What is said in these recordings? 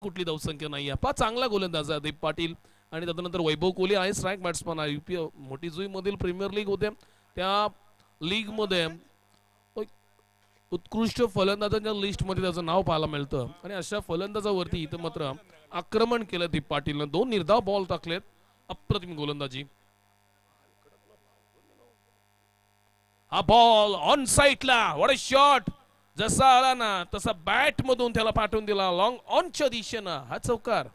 कुठली धावसंख्या नाही आहे. चांगला गोलंदाज आहे दीप पाटील आणि त्यानंतर वैभव कोहली आहे स्ट्राईक बॅट्समन आहे. यूपी मोठी जुई मधील प्रीमियर लीग होते त्या लीग मध्ये उत्कृष्ट फलंदाजांच्या लिस्ट मध्ये त्याचं नाव पाहायला मिळतं आणि अशा फलंदाजावरती इथं मात्र आक्रमण केलं दीप पाटीलनं. 2 निर्धाव बॉल टाकलेत. अप्रतिम गोलंदाजी. हा बॉल ऑन साईडला. What a shot. जसा आला ना तसा बॅट मधून त्याला पाठवून दिला लॉंग ऑनच्या दिशेनं. हा चौकार.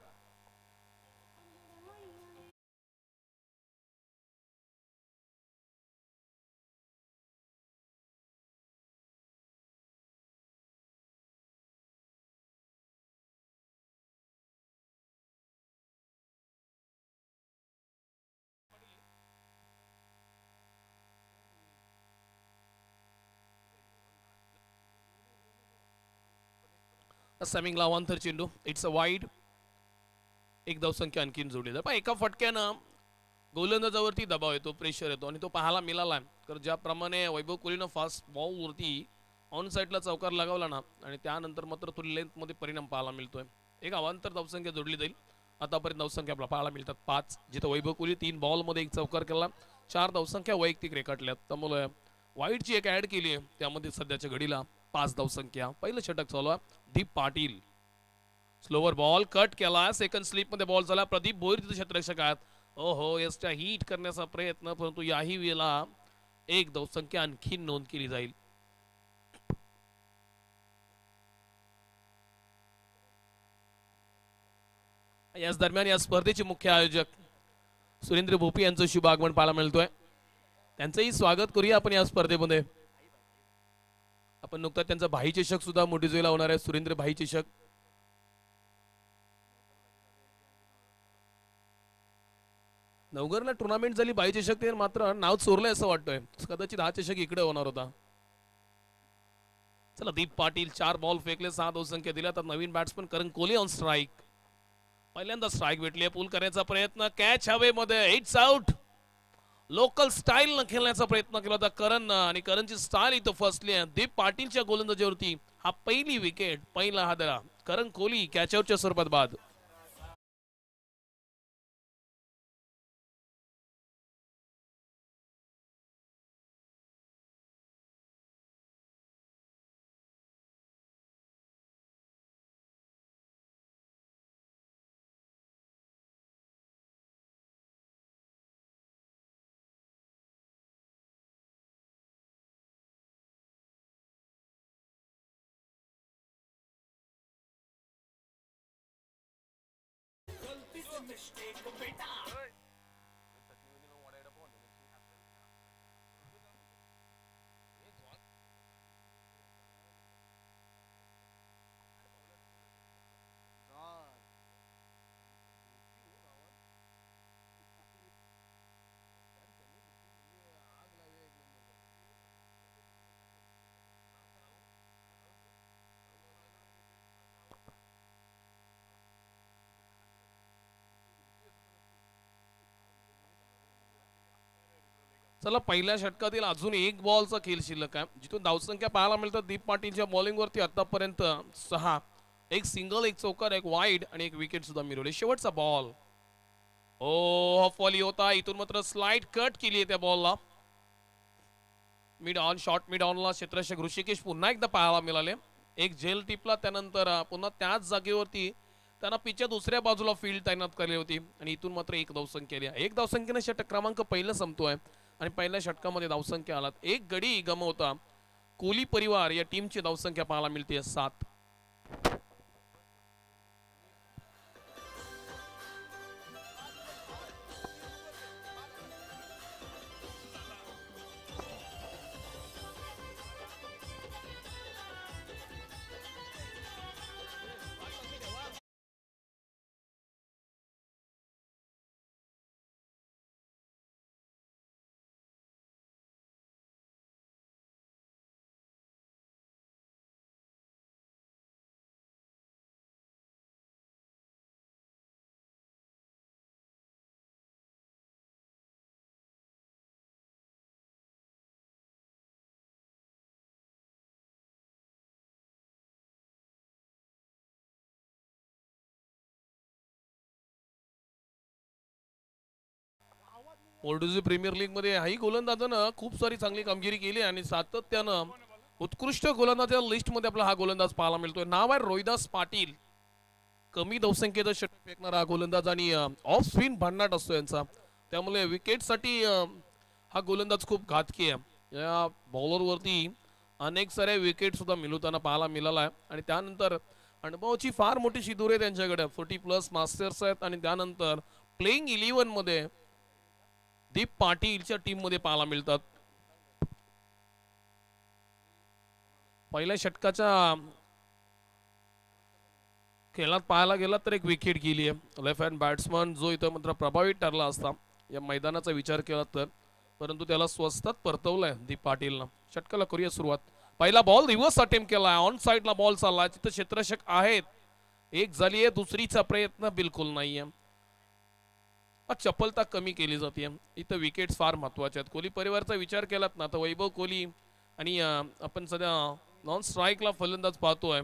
सॅमिंगला वांथर चेंडू. It's a wide. एक धावसंख्या आणखीन जोडली जाते. पण एका फटक्यानं गोलंदाजावरती दबाव येतो, प्रेशर येतो आणि तो पाहायला मिळाला. तर ज्याप्रमाणे वैभव कोहलीनं फास्ट बॉलवरती ऑन साईडला चौकार लगावला ना आणि त्यानंतर मात्र तो लेंथमध्ये परिणाम पाहायला मिळतोय. एक अवांतर धावसंख्या जोडली जाईल. आतापर्यंत धावसंख्या आपल्याला पाहायला मिळतात 5, जिथं वैभव कोहली 3 बॉलमध्ये एक चौकार केला, 4 धावसंख्या वैयक्तिक रेखाटल्यात. त्यामुळे वाईटची एक ऍड केली आहे, त्यामध्ये सध्याच्या घडीला 5 धावसंख्या. पहिलं षटक चालू आहे. दीप पाटील स्लोवर बॉल कट केला. सेकंड स्लिप मध्ये बॉल झाला. प्रदीप भोईर तिथे क्षेत्ररक्षक आहेत. ओहो यस्टा हिट करण्याचा प्रयत्न, परंतु याही वेळेला एक धावसंख्या आणखी नोंद केली जाईल. याच दरम्यान या स्पर्धेचे मुख्य आयोजक सुरेंद्र भोपी यांचं शुभ आगमन पाहायला मिळतोय. त्यांचंही स्वागत करूया आपण या स्पर्धेमध्ये. आपण नुकताच त्यांचा भाई चषक सुद्धा मोठी जोईला होणार आहे. सुरेंद्र भाई चषक. नवगरला टुर्नामेंट झाली भाई चषक, ते मात्र नाव चोरलंय असं वाटतंय. कदाचित हा चषक इकडे होणार होता. चला दीप पाटील 4 बॉल फेकले, 6 धावसंख्या दिल्या. तर नवीन batsman Karan Kohli on strike. पहिल्यांदा स्ट्राईक भेटली. पूल करण्याचा प्रयत्न. कॅच हवे मध्ये. It's out. लोकल स्टाईल न खेळण्याचा प्रयत्न केला होता करण आणि करणची स्टाईल इथं फसली आहे. दीप पाटीलच्या गोलंदाजीवरती हा पहिली विकेट, पहिला हादरा. करण कोहली कॅचआउटच्या स्वरूपात बाद. चला पहिल्या षटकातील अजून एक बॉलचा खेळ शिल्लक आहे, जिथून धावसंख्या पाहायला मिळतात. दीप पाटीलच्या बॉलिंगवरती आतापर्यंत 6, एक सिंगल, एक चौकार, एक वाईड आणि एक विकेट सुद्धा मिळवले. शेवटचा बॉल. ओ ऑफ वॉली होता. इथून मात्र स्लाइड कट केली आहे त्या बॉलला. मिड ऑन शॉट, मिड ऑनला क्षेत्ररक्षक ऋषिकेश पुन्हा एकदा पाहायला मिळाले. एक झेल टिपला, त्यानंतर पुन्हा त्याच जागेवरती त्यांना पिचच्या दुसऱ्या बाजूला फील्ड तैनात केली होती आणि इथून मात्र एक धावसंख्या केली. एक धावसंख्येने षटक क्रमांक पहिला संपतोय आणि पहिल्या षटकामध्ये धावसंख्या आलात. एक गडी गमवता कोहली परिवार या टीमची धावसंख्या पाहायला मिळते 7. ओल्डोजी प्रीमियर लीग मध्ये हाही गोलंदाजानं खूप सारी चांगली कामगिरी केली आणि सातत्यानं उत्कृष्ट गोलंदाजा लिस्ट मध्ये आपला हा गोलंदाज पाहायला मिळतोय. नाव आहे रोहिदास पाटील. कमी धावसंख्येचा षटक फेकणारा हा गोलंदाज आणि ऑफ स्पिन भन्नाट असतो यांचा, त्यामुळे विकेटसाठी हा गोलंदाज खूप घातकी आहे. या बॉलरवरती अनेक साऱ्या विकेट सुद्धा मिळवताना पाहायला मिळाला आहे आणि त्यानंतर अनुभवाची फार मोठी शिदोरी आहे त्यांच्याकडे. 40+ मास्टर्स आहेत आणि त्यानंतर प्लेइंग 11 मध्ये दीप पाटीलच्या टीम मध्ये पाहायला मिळतात. पहिल्या षटकाच्या खेळात पाहायला गेला तर एक विकेट गेली आहे. लेफ्ट हँड बॅट्समन जो इथं मात्र प्रभावित ठरला असता या मैदानाचा विचार केला तर, परंतु त्याला स्वस्तात परतवलंय दीप पाटीलनं. षटकाला करूया सुरुवात. पहिला बॉल रिव्हर्स अटेम्प्ट केला, ऑन साइडला बॉल चालला, तिथं क्षेत्ररक्षक आहेत. एक झाली आहे, दुसरीचा प्रयत्न बिलकुल नाहीये. चपलता कमी केली जाते इथं. विकेट्स फार महत्वाचे आहेत. कोहली परिवारचा विचार केलात ना तर वैभव कोहली आणि आपण सध्या नॉन स्ट्राईकला फलंदाज पाहतोय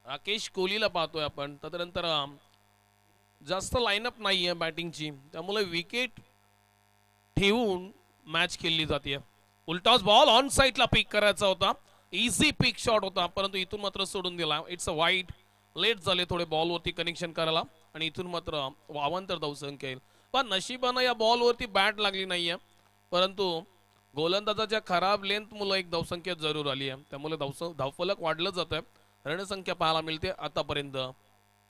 राकेश कोहलीला पाहतोय आपण. त्यानंतर जास्त लाईनअप नाहीये बॅटिंगची, त्यामुळे विकेट ठेवून मॅच खेळली जाते. उलटाच बॉल ऑन साइडला पिक करायचा होता, इझी पिक शॉट होता, परंतु इथून मात्र सोडून दिला. It's a wide. लेट झाले थोडे बॉलवरती कनेक्शन करायला आणि इथून मात्र वावंतर धावसंख्या येईल. पण नशिबानं या बॉलवरती बॅट लागली नाहीये, परंतु गोलंदाजाच्या खराब लेंथ मुळे एक धावसंख्या जरूर आली आहे. त्यामुळे धावफलक वाढलं जात आहे. रणसंख्या पाहायला मिळते आतापर्यंत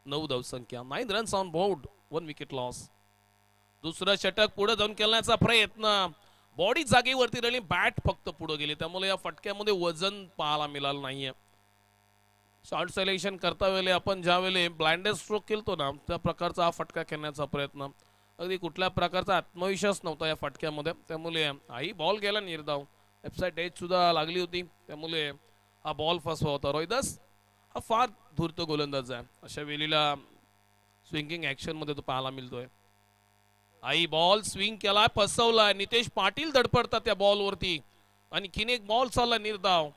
9 धावसंख्या. 9 runs on board, 1 wicket loss. दुसरं षटक पुढे जाऊन खेळण्याचा प्रयत्न, बॉडी जागेवरती राहिली, बॅट फक्त पुढे गेली, त्यामुळे या फटक्यामध्ये वजन पाहायला मिळालं नाहीये. शॉर्ट सिलेक्शन करता वेळेला आपण ज्या वेळेला ब्लाइंडेड स्ट्रोक खेळतो ना त्या प्रकारचा हा फटका खेळण्याचा प्रयत्न, अगदी कुठल्या प्रकारचा आत्मविश्वास नव्हता या फटक्यामध्ये, त्यामुळे हाही बॉल गेला निर्धाव. वेबसाईट एज सुद्धा लागली होती, त्यामुळे हा बॉल फसवा होता. रोहिदास हा फार धूर्त गोलंदाज आहे, अशा वेळेला स्विंगिंग ऍक्शन मध्ये तो पाहायला मिळतोय. आई बॉल स्विंग केला, फसवलाय. नितेश पाटील धडपडतात त्या बॉलवरती, आणखीन एक बॉल चालला निर्धाव.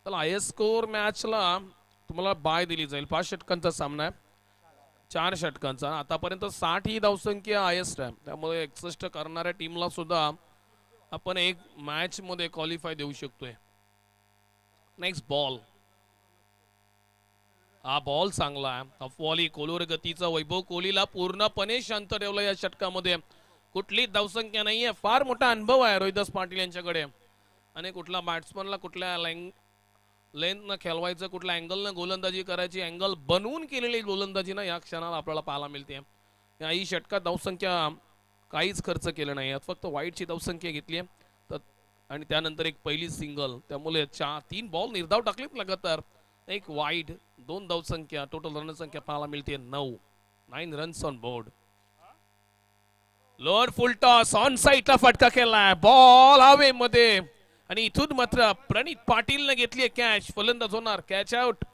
हायस्ट स्कोर मॅचला तुम्हाला बाय दिली जाईल. 5 षटकांचा सामना आहे, 4 षटकांचा. आतापर्यंत 60 ही धावसंख्या हायस्ट आहे, त्यामुळे 61 करणाऱ्या टीमला सुद्धा आपण एक मॅच मध्ये क्वालिफाय देऊ शकतोय. नेक्स्ट बॉल, हा बॉल चांगला आहे. अफवाली कोलवर गतीचा वैभव कोहलीला पूर्णपणे शांत ठेवलं या षटकामध्ये. कुठली धावसंख्या नाहीये, फार मोठा अनुभव आहे रोहिदास पाटील यांच्याकडे आणि कुठला बॅट्समनला कुठल्या लेंथ न खेळवायचं, कुठल्या अँगलनं गोलंदाजी करायची, अँगल बनवून केलेली गोलंदाजी ना या क्षणाला आपल्याला पाहायला मिळते. याही षटकात धावसंख्या काहीच खर्च केलं नाही, फक्त वाईटची धावसंख्या घेतली आहे आणि त्यानंतर एक पहिली सिंगल, त्यामुळे 3 बॉल निर्धाव टाकलेत लगातार. एक वाईड, 2 धावसंख्या, टोटल रणसंख्या पाहायला मिळते 9 runs on board. Lower full toss, on साइडला फटका केलाय, बॉल हवे मध्ये आणि इथून मात्र प्रणित पाटीलने घेतली कॅच. फलंदाज होणार, कॅच आउट.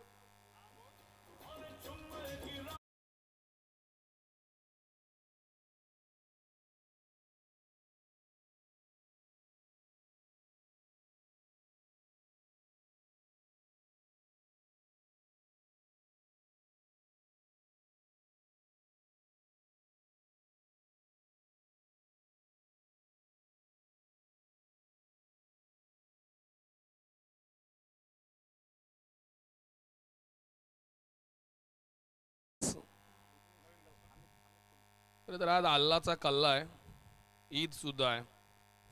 तर आज अल्लाचा कल्ला आहे, ईद सुद्धा आहे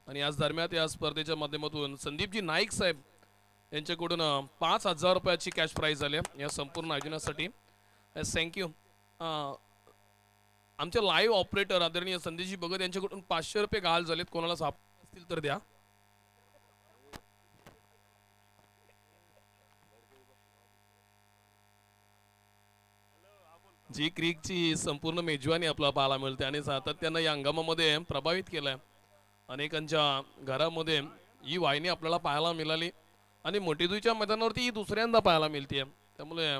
आणि आज दरम्यान या स्पर्धेच्या माध्यमातून संदीपजी नाईक साहेब यांच्याकडून 5,000 रुपयाची कॅश प्राइज आली या संपूर्ण आयोजनासाठी. थँक्यू. आमचे लाईव्ह ऑपरेटर आदरणीय संदीपजी भगत यांच्याकडून 500 रुपये घाल झालेत, कोणाला सापडले असतील तर द्या. जी क्रिकची संपूर्ण मेजवानी आपल्याला पाहायला मिळते आणि सातत्यानं या हंगामामध्ये प्रभावित केलंय. अनेकांच्या घरामध्ये ही वाहिनी आपल्याला पाहायला मिळाली आणि मोठेदुईच्या मैदानावरती ही दुसऱ्यांदा पाहायला मिळते, त्यामुळे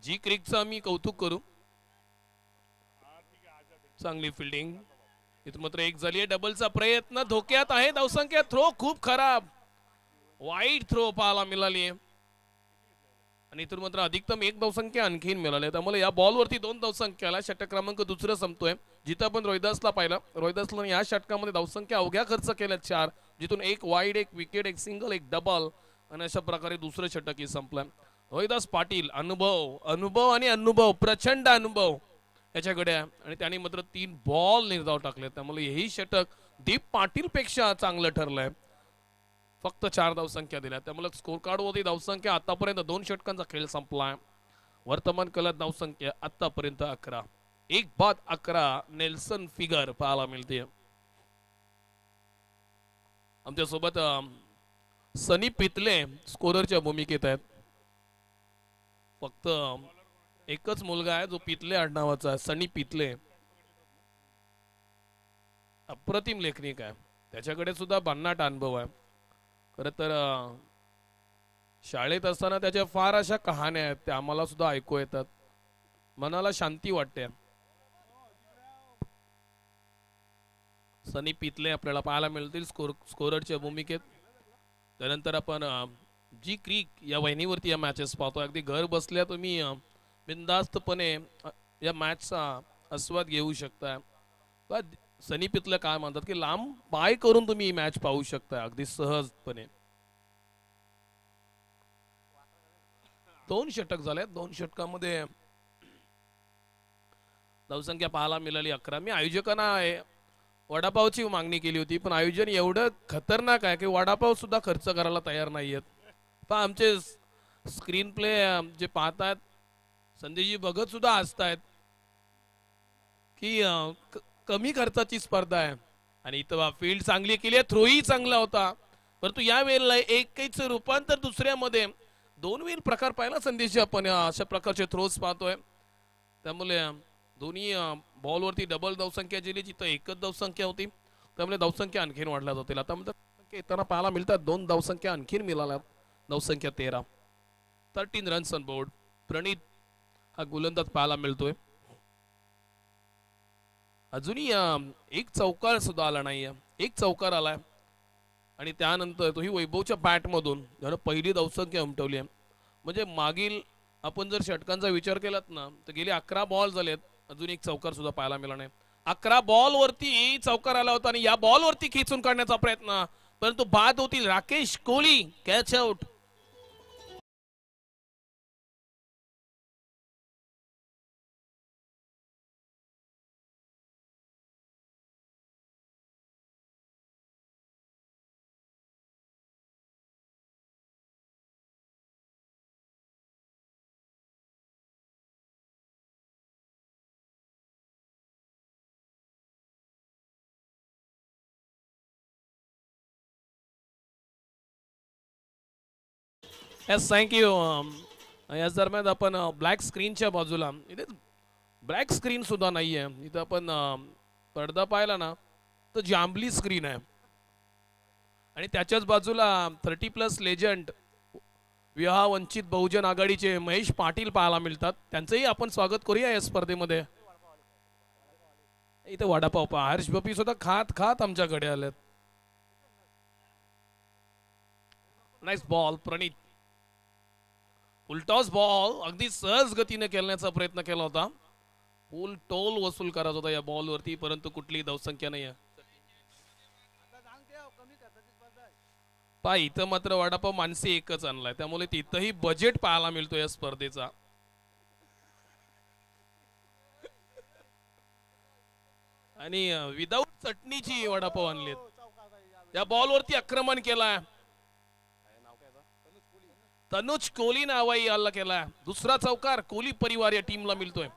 जी क्रिकचं आम्ही कौतुक करू. चांगली फिल्डिंग, इथं मात्र एक झाली आहे. डबलचा प्रयत्न धोक्यात आहे, धावसंख्या थ्रो खूप खराब. वाईट थ्रो पाहायला मिळाली आणि इथून मात्र अधिकतम एक धावसंख्या आणखीन मिळाली. त्यामुळे या बॉलवरती 2 धावसंख्याला षटक क्रमांक दुसरं संपतोय. जिथं आपण रोहिदासला पाहिलं, रोहिदासला या षटकामध्ये धावसंख्या अवघ्या खर्च केल्या 4, जिथून एक वाईड, एक विकेट, एक सिंगल, एक डबल आणि अशा प्रकारे दुसरं षटकही संपलं. रोहिदास पाटील अनुभव अनुभव आणि अनुभव, प्रचंड अनुभव याच्याकडे आहे आणि त्याने मात्र 3 बॉल निर्धाव टाकले. त्यामुळे हेही षटक दीप पाटील पेक्षा चांगलं ठरलंय. फक्त 4 धावसंख्या दिल्या. त्यामुळे स्कोर कार्ड होती धावसंख्या आतापर्यंत 2 षटकांचा खेळ संपलाय. वर्तमान काळात धावसंख्या आतापर्यंत 11. एक बाद 11 नेल्सन फिगर पाहायला मिळते. आमच्यासोबत सनी पितले स्कोररच्या भूमिकेत आहेत. फक्त एकच मुलगा आहे जो पितले आडनावाचा आहे, सनी पितले. अप्रतिम लेखनिक आहे, त्याच्याकडे सुद्धा भन्नाट अनुभव आहे. खरं तर शाळेत असताना त्याच्या फार अशा कहाण्या आहेत, त्या आम्हाला सुद्धा ऐकू येतात, मनाला शांती वाटते. सनी पितले आपल्याला पाहायला मिळतील स्कोररच्या भूमिकेत. त्यानंतर आपण जी क्रिक या वाहिनीवरती या मॅचेस पाहतो. अगदी घर बसल्या तुम्ही बिनधास्तपणे या मॅचचा आस्वाद घेऊ शकता. सनी पितले काय म्हणतात की लांब पाय करून तुम्ही ही मॅच पाहू शकता अगदी सहजपणे. 2 षटक झाले. 2 षटकामध्ये धावसंख्या पाहायला मिळाली 11. मी आयोजकांना वडापावची मागणी केली होती, पण आयोजन एवढं खतरनाक आहे की वडापाव सुद्धा खर्च करायला तयार नाहीयेत. पण आमचे स्क्रीन प्ले जे पाहतात संदेशजी भगत सुद्धा हसतायत की कमी खर्चाची स्पर्धा आहे. आणि इथं फील्ड चांगली केली आहे, थ्रोही चांगला होता, परंतु या वेळेला एकच रूपांतर दुसऱ्यामध्ये 2 वेळ प्रकार पाहिला संदेशजी. आपण अशा प्रकारचे थ्रोज पाहतोय. त्यामुळे दोन्ही बॉलवरती डबल धावसंख्या दिली, जिथं एकच धावसंख्या होती. त्यामुळे धावसंख्या आणखीन वाढल्या जातील. आता म्हणजे येताना पाहायला मिळतात 2 धावसंख्या आणखीन मिळाल्या. धावसंख्या 13 रन्स ऑन बोर्ड. प्रणित हा गोलंदाज पाहायला मिळतोय. अजूनही एक चौकार सुद्धा आला नाहीये. एक चौकार आलाय आणि त्यानंतर तोही वैभवच्या बॅटमधून त्यानं पहिली धावसंख्या उमटवली आहे. म्हणजे मागील आपण जर षटकांचा विचार केलात ना, तर गेले 11 बॉल झालेत, अजून एक चौकार सुद्धा पाहायला मिळाला नाही. 11 बॉल वरती चौकार आला होता आणि या बॉल वरती खेचून काढण्याचा प्रयत्न, परंतु बाद होतील. Rakesh Kohli catch out. Yes, thank you. याच दरम्यान आपण ब्लॅक स्क्रीनच्या बाजूला, इथे ब्लॅक स्क्रीन सुद्धा नाही आहे. इथं आपण पडदा पाहिला ना तर जांभली स्क्रीन आहे आणि त्याच्याच बाजूला 30+ लेजंड विवाह वंचित बहुजन आघाडीचे महेश पाटील पाहायला मिळतात. त्यांचंही आपण स्वागत करूया या स्पर्धेमध्ये. इथे वडापाव पहा, हर्ष बपी सुद्धा खात खात आमच्याकडे आलेत. नाईस बॉल प्रणित. उलटॉस बॉल अगदी सहज गतीने खेळण्याचा प्रयत्न केला होता. फुल टोल वसूल करायचा होता या बॉलवरती, परंतु कुठलीही धावसंख्या नाही आहे. पहा इथं मात्र वडापाव माणसे एकच आणलाय, त्यामुळे तिथंही बजेट पाहायला मिळतो या स्पर्धेचा. आणि विदाऊट चटणीची वडापाव आणलेत. या बॉलवरती आक्रमण केलाय तनुज कोहली नावाही हल्ला केलाय. दुसरा चौकार कोहली परिवार या टीमला मिळतोय.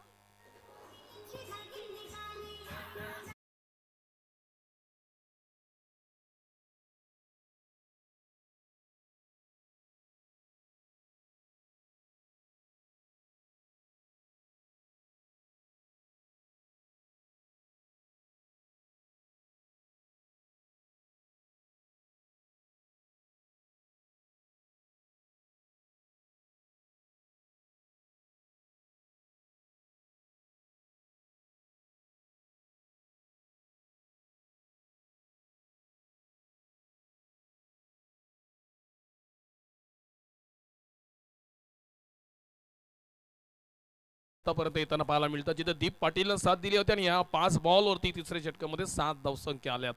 आतापर्यंत येताना पाहायला मिळतं, जिथे दीप पाटीलला साथ दिली होती आणि या 5 बॉलवरती तिसऱ्या षटकामध्ये 7 धावसंख्या आल्यात.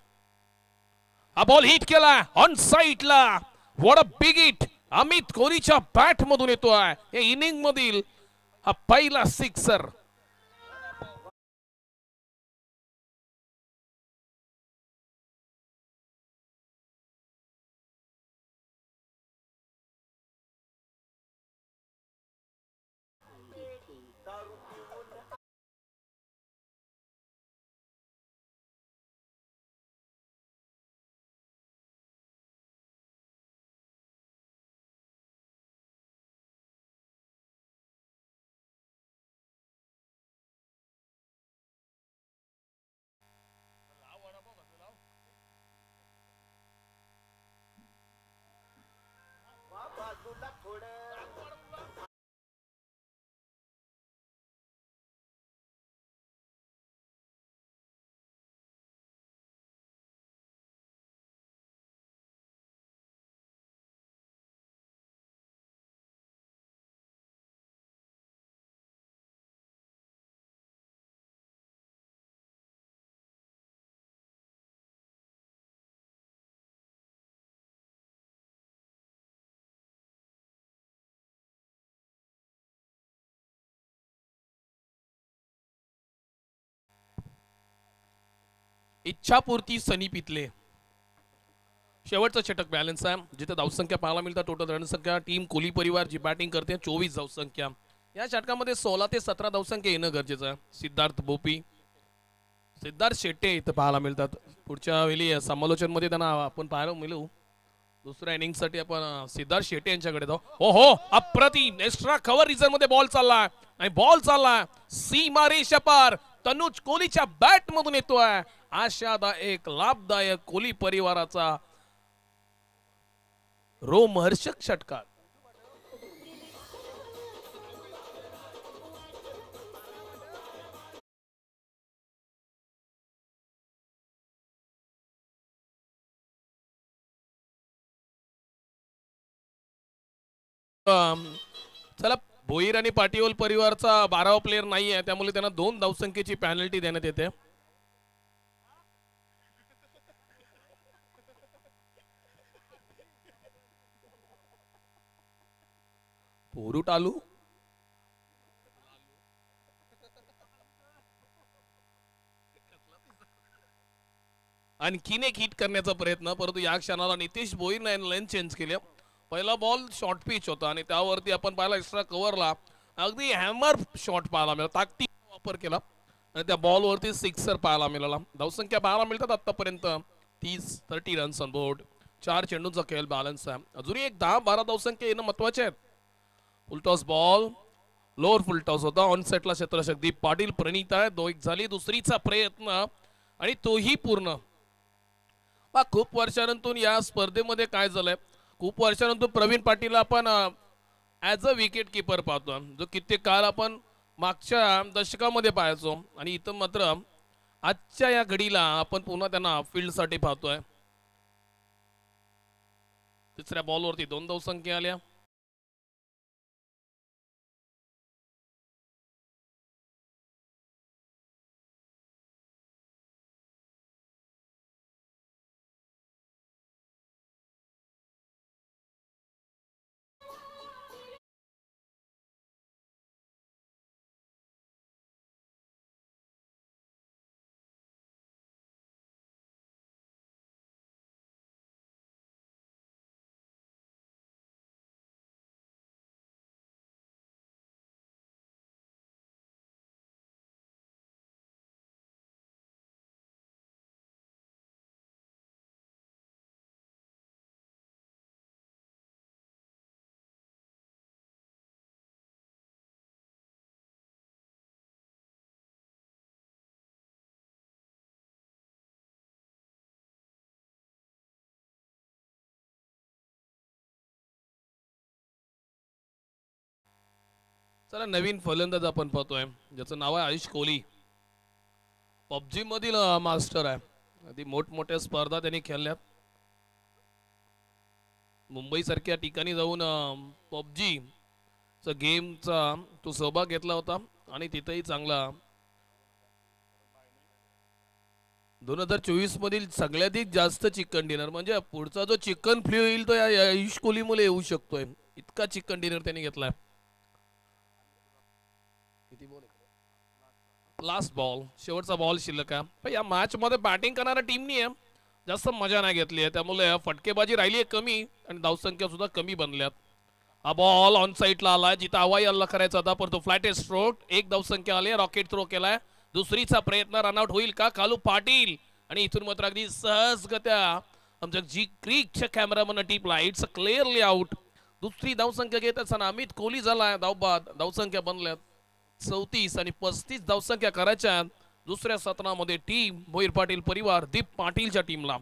हा बॉल हिट केला ऑन साईडला. What a big hit Amit कोहलीच्या बॅट मधून येतोय. या इनिंग मधील हा पहिला सिक्सर. इच्छापूर्ती सनी पितले. शेवटचं षटक बॅलन्स आहे, जिथे धावसंख्या पाहायला मिळतात. टोटल रणसंख्या टीम कोहली परिवार जी बॅटिंग करते 24 धावसंख्या. या षटकामध्ये 16 ते 17 धावसंख्या येणं गरजेचं आहे. सिद्धार्थ भोपी, सिद्धार्थ शेट्टे इथं पाहायला मिळतात. पुढच्या वेळी समालोचन मध्ये त्यांना आपण पाहायला मिळू. दुसऱ्या इनिंग साठी आपण सिद्धार्थ शेट्टे यांच्याकडे जाऊ. हो हो, अप्रतिम एक्स्ट्रा कव्हर रिझन मध्ये बॉल चालला आणि बॉल चालला सीमा रेषा पार. तनुज कोहलीच्या बॅट मधून येतोय. आशादायक लाभदायक कोहली परिवाराचा रोमहर्षक षटकार. चला, भोईर आणि पाटीवल परिवारचा 12वा प्लेअर नाही आहे, त्यामुळे त्यांना 2 धावसंख्येची पॅनल्टी देण्यात येते. पोरुट आलू आणखीन एक हिट करण्याचा प्रयत्न, परंतु या क्षणाला नितेश भोईरने लाईन चेंज केली. पहिला बॉल शॉर्ट पिच होता आणि त्यावरती आपण पाहिला एक्स्ट्रा कव्हरला अगदी हॅमर शॉट पाहायला मिळाला. ताकदीचा वापर केला आणि त्या बॉलवरती सिक्सर पाहायला मिळाला. धावसंख्या पाहायला मिळतात आतापर्यंत 30 रन्स ऑन बोर्ड. 4 चेंडूंचा खेळ बॅलन्स आहे. अजूनही एक 10-12 धावसंख्या येणं महत्वाचे आहेत. फुलटॉस बॉल, लोअर फुलटॉस होता. ऑन सेटला क्षेत्ररक्षक दीप पाटील. प्रणीत आहे, 2-1 झाली. दुसरीचा प्रयत्न आणि तोही पूर्ण. खूप वर्षानंतर या स्पर्धेमध्ये काय झालंय, खूप वर्षानंतर प्रवीण पाटील आपण ॲज अ विकेट कीपर पाहतो, जो कित्येक काळ आपण मागच्या दशकामध्ये पाहायचो. आणि इथं मात्र आजच्या या घडीला आपण पुन्हा त्यांना फील्डसाठी पाहतोय. तिसऱ्या बॉलवरती 2 धावसंख्या आल्या. चला, नवीन फलंदाज आपण पाहतोय, ज्याचं नाव आहे आयुष कोहली. पबजी मधील मास्टर आहे. आधी मोठमोठ्या स्पर्धा त्यांनी खेळल्यात. मुंबई सारख्या ठिकाणी जाऊन पबजी गेमचा तो सहभाग घेतला होता. आणि तिथेही चांगला 2024 मधील सगळ्यात जास्त चिकन डिनर म्हणजे पुढचा जो चिकन फ्ल्यू येईल तो या आयुष कोहलीमुळे येऊ शकतोय. इतका चिकन डिनर त्यांनी घेतलाय. लास्ट बॉल शेवटचा बॉल शिल्लक आहे. पण या मॅच मध्ये बॅटिंग करणाऱ्या टीमनी जास्त मजा नाही घेतली आहे, त्यामुळे फटकेबाजी राहिली आहे कमी आणि धावसंख्या सुद्धा कमी बनल्यात. हा बॉल ऑन साईडला आलाय जिथं हवाई हल्ला करायचा होता, परंतु फ्लॅट स्ट्रोक. एक धावसंख्या आली, रॉकेट थ्रो केलाय. दुसरीचा प्रयत्न रनआउट होईल का कालू पाटील, आणि इथून मात्र अगदी सहजगत्या आमच्या जी क्रिकच्या कॅमेरामन टिपला. It's a clearly out. दुसरी धावसंख्या घेत असताना अमित कोहली झालाय धावबाद. धावसंख्या बनल्यात 34 आणि 35 धावसंख्या करायच्या दुसऱ्या सत्रामध्ये टीम भोईर पाटील परिवार दीप पाटीलच्या टीमला.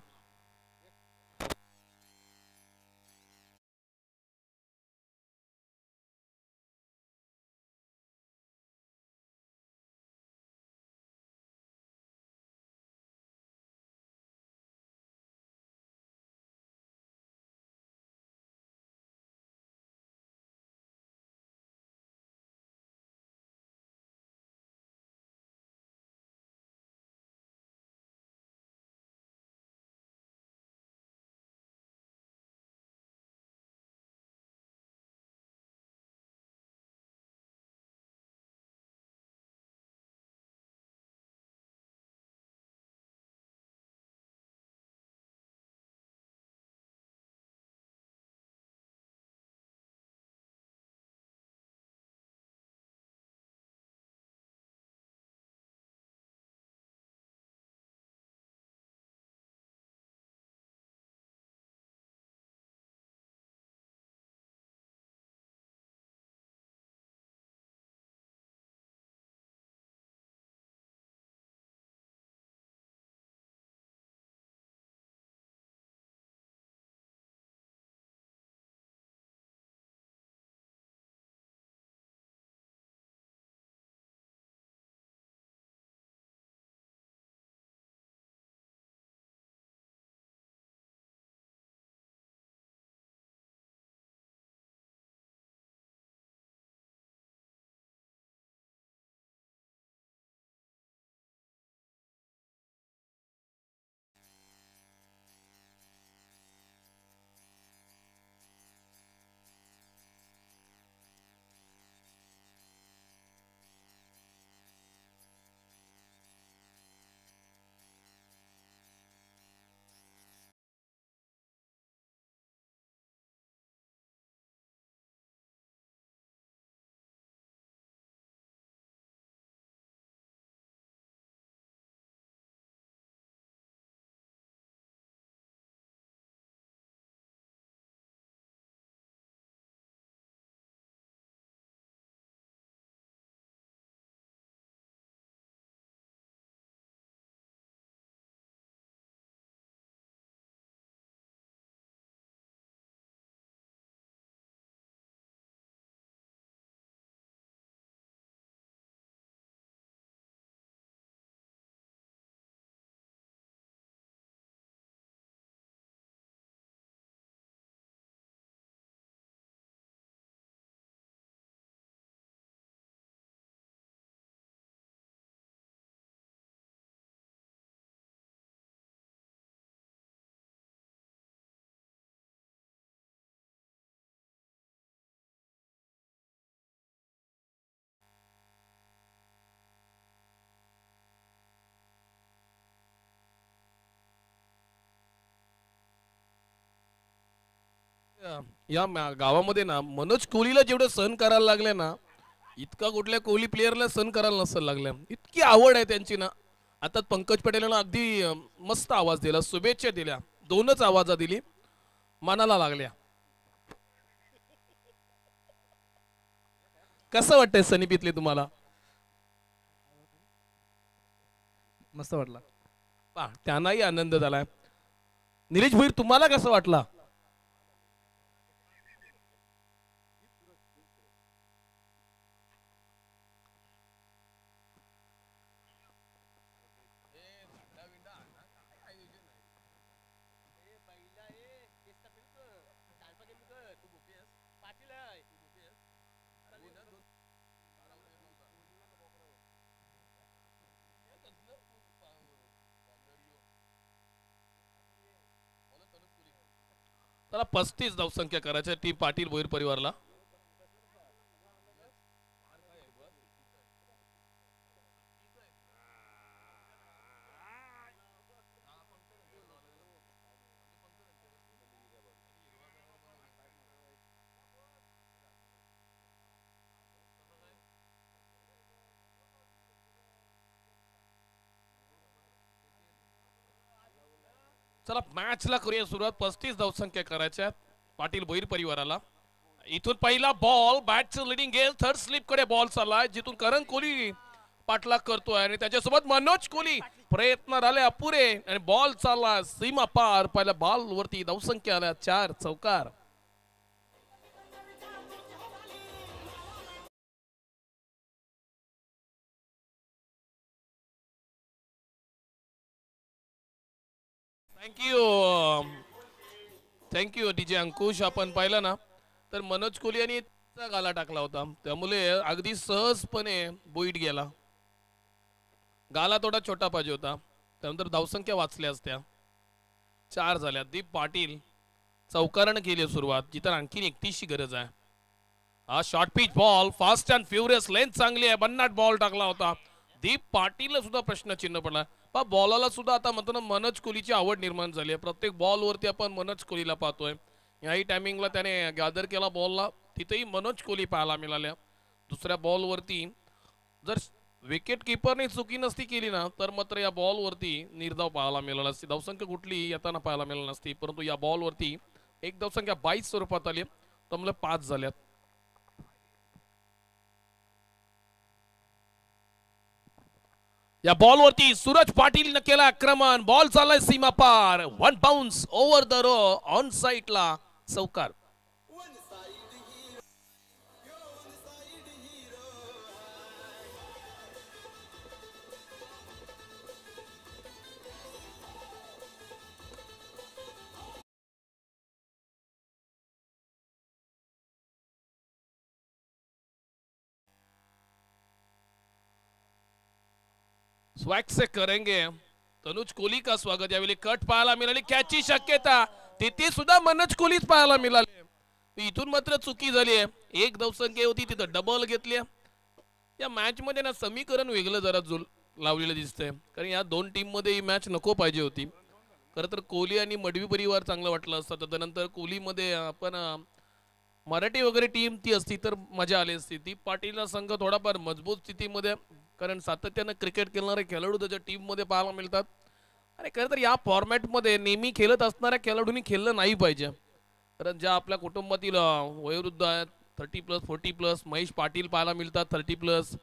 या गावामध्ये ना मनोज कोहलीला जेवढं सहन करायला लागले ना, इतका कुठल्या कोहली प्लेअरला सहन करायला नसेल लागल्या. इतकी आवड आहे त्यांची ना. आता पंकज पटेलनं अगदी मस्त आवाज दिला, शुभेच्छा दिल्या, दोनच आवाजा दिली, मनाला लागल्या. कसं वाटतंय सनी पितले तुम्हाला? मस्त वाटला. त्यांनाही आनंद झालाय. निलेश भोईर तुम्हाला कसं वाटला? त्याला 35 धावसंख्या करायच्या टीम पाटील भोईर परिवारला. चला मॅचला करूया सुरुवात. 35 धावसंख्या करायच्या पाटील भोईर परिवाराला. इथून पहिला बॉल बॅटचं लिडिंग गेल. थर्ड स्लिप कडे बॉल चाललाय जिथून करण कोहली पाठलाग करतोय आणि त्याच्यासोबत मनोज कोहली. प्रयत्न झाले अपुरे आणि बॉल चालला सीमा पार. पहिल्या बॉल वरती धावसंख्या आल्या 4 चौकार. थँक्यू डीजे अंकुश. आपण पाहिलं ना तर मनोज कोहली यांनी गाला टाकला होता त्यामुळे अगदी सहजपणे बोईट गेला. गाला थोडा छोटा पाहिजे होता त्यानंतर धावसंख्या वाचल्या असत्या. 4 झाल्या. दीप पाटील चौकारानं केली सुरुवात जिथं आणखीन 31ची गरज आहे. हा short pitch ball fast and furious length चांगली आहे. बन्नाट बॉल टाकला होता. दीप पाटीलला सुद्धा प्रश्नचिन्ह पडला. बॉलाला सुद्धा आता म्हणतो ना मनोज कोहलीची आवड निर्माण झाली आहे. प्रत्येक बॉलवरती आपण मनोज कोहलीला पाहतोय. याही टायमिंगला त्याने गॅदर केला बॉलला तिथेही मनोज कोहली पाहायला मिळाल्या. दुसऱ्या बॉलवरती जर विकेट किपरने चुकी नसती केली ना तर मात्र या बॉलवरती निर्धाव पाहायला मिळाला असती. धावसंख्या कुठली येताना पाहायला मिळाली नसती परंतु या बॉलवरती एक धावसंख्या 22 स्वरूपात आली त्यामुळे 5 झाल्यात. या बॉलवरती सूरज पाटील न केला आक्रमण. बॉल चाललाय सीमा पार. 1 bounce over the rope on साइडला चौकार. स्वॅग से करेंगे. तनुज कोहली का स्वागत. यावेळी कट पाहायला मिळाली. कॅचची शक्यता तिथे सुद्धा मनोज कोहलीच पाहायला मिळाले. इथून मात्र चुकी झाली आहे. एक धावसंख्या होती तिथं डबल घेतली. या मॅच मध्ये ना समीकरण वेगळं जरा लावलेलं दिसतंय कारण या दोन टीम मध्ये ही मॅच नको पाहिजे होती. खरं तर कोहली आणि मडवी परिवार चांगलं वाटलं असतं. त्यानंतर कोहलीमध्ये आपण मराठी वगैरे टीम ती असती तर मजा आली असती. ती पाटीलचा संघ थोडाफार मजबूत स्थितीमध्ये कारण सातत्यानं क्रिकेट खेळणारे खेळाडू त्याच्या टीममध्ये पाहायला मिळतात. आणि खरं तर या फॉर्मॅटमध्ये नेहमी खेळत असणाऱ्या खेळाडूंनी खेळलं नाही पाहिजे. कारण ज्या आपल्या कुटुंबातील वयोवृद्ध आहेत 30+, 40+, महेश पाटील पाहायला मिळतात 30+,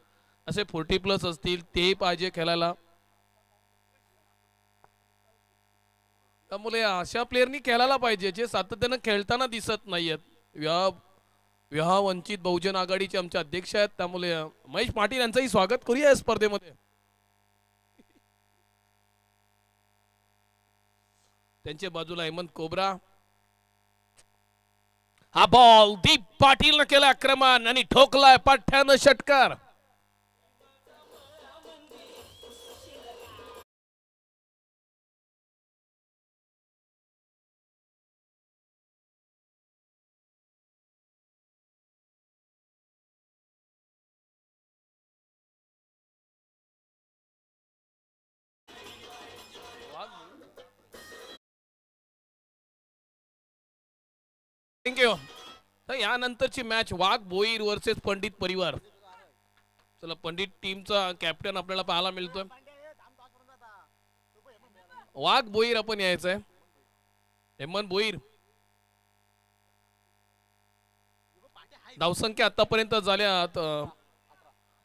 असे 40+ असतील तेही पाहिजे खेळायला. त्यामुळे अशा प्लेयरनी खेळायला पाहिजे जे सातत्यानं खेळताना दिसत नाहीयेत. विवाह वंचित बहुजन आघाडीचे आमचे अध्यक्ष आहेत त्यामुळे महेश पाटील यांचंही स्वागत करूया या स्पर्धेमध्ये. त्यांच्या बाजूला हेमंत कोबरा. हा बॉल दीप पाटील न केला आक्रमण आणि ठोकलाय पाठ्यानं षटकार. थँक्यू. तर यानंतरची मॅच वाघ बोईर वर्सेस पंडित परिवार. चला पंडित टीमचा कॅप्टन आपल्याला पाहायला मिळतोय. वाघ बोईर आपण यायचंय. हेमंत बोईर. धावसंख्या आतापर्यंत झाल्यात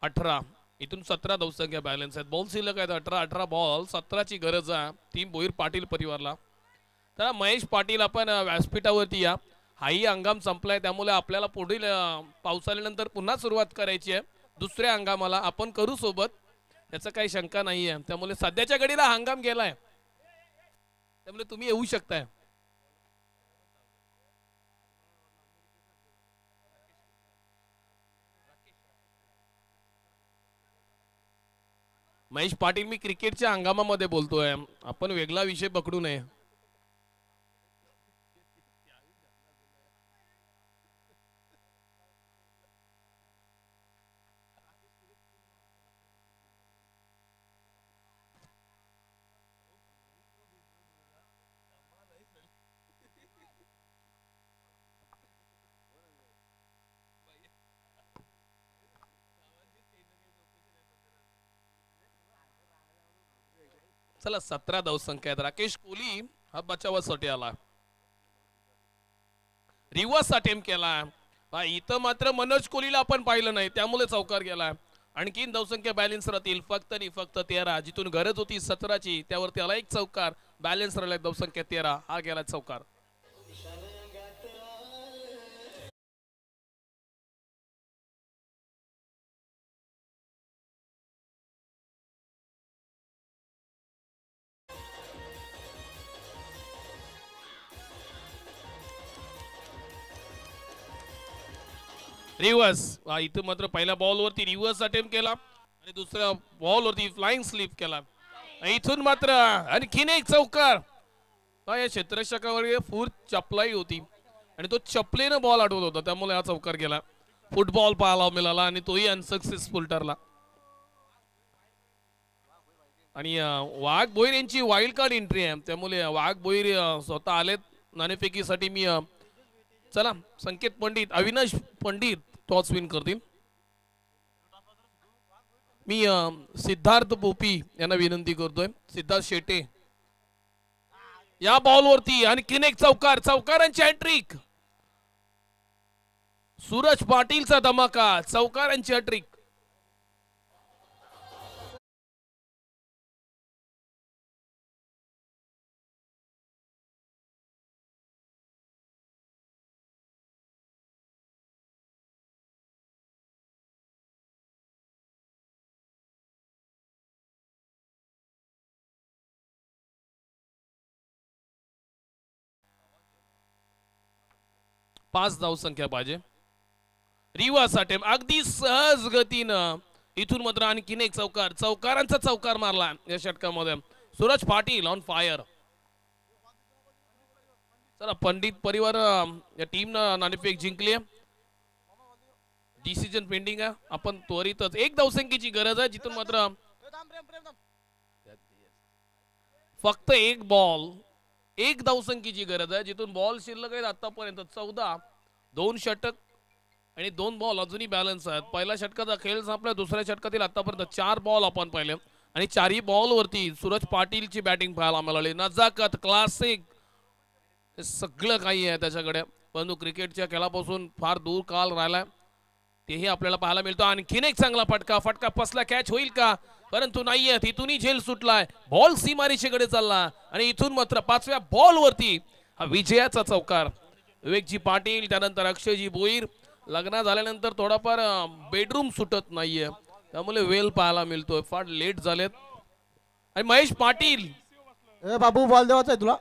18. इथून 17 धावसंख्या बॅलन्स आहेत. बॉल शिल्लक आहेत 18 बॉल. 17ची गरज आहे टीम बोईर पाटील परिवारला. तर महेश पाटील आपण व्यासपीठावरती या. हाही हंगाम संपलाय त्यामुळे आपल्याला पुढील पावसाळ्यानंतर पुन्हा सुरुवात करायची आहे. दुसऱ्या हंगामाला आपण करू सोबत याचं काही शंका नाही आहे. त्यामुळे सध्याच्या घडीला हंगाम गेलाय त्यामुळे तुम्ही येऊ शकताय. महेश पाटील मी क्रिकेटच्या हंगामामध्ये बोलतोय. आपण वेगळा विषय पकडू नये. चला 17 धावसंख्या आहेत. राकेश कोहली हा बचावासाठी आला, रिव्हर्स अटेम्प्ट केला. इथं मात्र मनोज कोहलीला आपण पाहिलं नाही, त्यामुळे चौकार गेला. आणखीन धावसंख्या बॅलन्स राहतील फक्त आणि फक्त 13, जिथून गरज होती 17ची त्यावरती आला एक चौकार. बॅलन्स राहिला धावसंख्या 13, हा गेला चौकार. रिव्हर्स, इथं मात्र पहिल्या बॉलवरती रिव्हर्स अटेम्प्ट केला आणि दुसऱ्या बॉलवरती फ्लाइंग स्लिप केला. इथून मात्र आणखीन एक चौकार. या क्षेत्ररक्षकावर फूर चपलाई होती आणि तो चपलेनं बॉल अडवत होता, त्यामुळे हा चौकार गेला. फुटबॉल पाहायला मिळाला आणि तोही अनसक्सेसफुल ठरला. आणि वाघ भोईर यांची वाईल्ड कार्ड एंट्री आहे, त्यामुळे वाघ भोईर स्वतः आलेत नाणेफेकीसाठी. मी चला संकेत पंडित, अविनाश पंडित टॉस विन करतील. मी सिद्धार्थ पोपी यांना विनंती करतोय. सिद्धार्थ शेटे या बॉलवरती आणखीन एक चौकार, चौकारांची हॅट्रिक. सूरज पाटीलचा धमाका, चौकारांची हॅट्रिक. पाच धावसंख्या पाहिजे. रिव्हर्स अटेम्प्ट अगदी सहज गतीनं. इथून मात्र आणखीन एक चौकार, चौकारांचा चौकार मारला या षटकामध्ये. Suraj Patil on fire. चला पंडित परिवार या टीमनं नाणेफेक जिंकली आहे. डिसिजन पेंडिंग आहे. आपण त्वरितच एक धावसंख्येची गरज आहे, जिथून मात्र फक्त एक बॉल, एक धावसंख्येची गरज आहे, जिथून बॉल शिल्लक आहेत आतापर्यंत 14. 2 षटक आणि 2 बॉल अजूनही बॅलन्स आहेत. पहिल्या षटकाचा खेळ संपला, दुसऱ्या षटकातील आतापर्यंत 4 बॉल आपण पाहिले आणि 4ही बॉलवरती सूरज पाटीलची बॅटिंग पाहायला मिळाली. नजाकत, क्लासिक, सगळं काही आहे त्याच्याकडे, परंतु क्रिकेटच्या खेळापासून फार दूर काल राहिलाय, तेही आपल्याला पाहायला मिळतो. आणखीन एक चांगला फटका पसला, कॅच होईल का, परंतु नाहीये. तिथूनही झेल सुटलाय, बॉल सीमारेषेकडे चालला आणि इथून मात्र 5व्या बॉलवरती हा विजयाचा चौकार. विवेकजी पाटील, त्यानंतर अक्षयजी भोईर. लग्न झाल्यानंतर थोडाफार बेडरूम सुटत नाहीये, त्यामुळे वेल पाहायला मिळतोय. फार लेट झालेत. आणि महेश पाटील, बाबू बॉल देवाचा आहे तुला.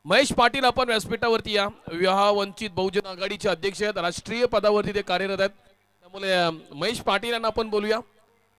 महेश पाटील आपण व्यासपीठावरती या. विवाह वंचित बहुजन आघाडीचे अध्यक्ष आहेत, राष्ट्रीय पदावरती ते कार्यरत आहेत, त्यामुळे महेश पाटील यांना आपण बोलूया.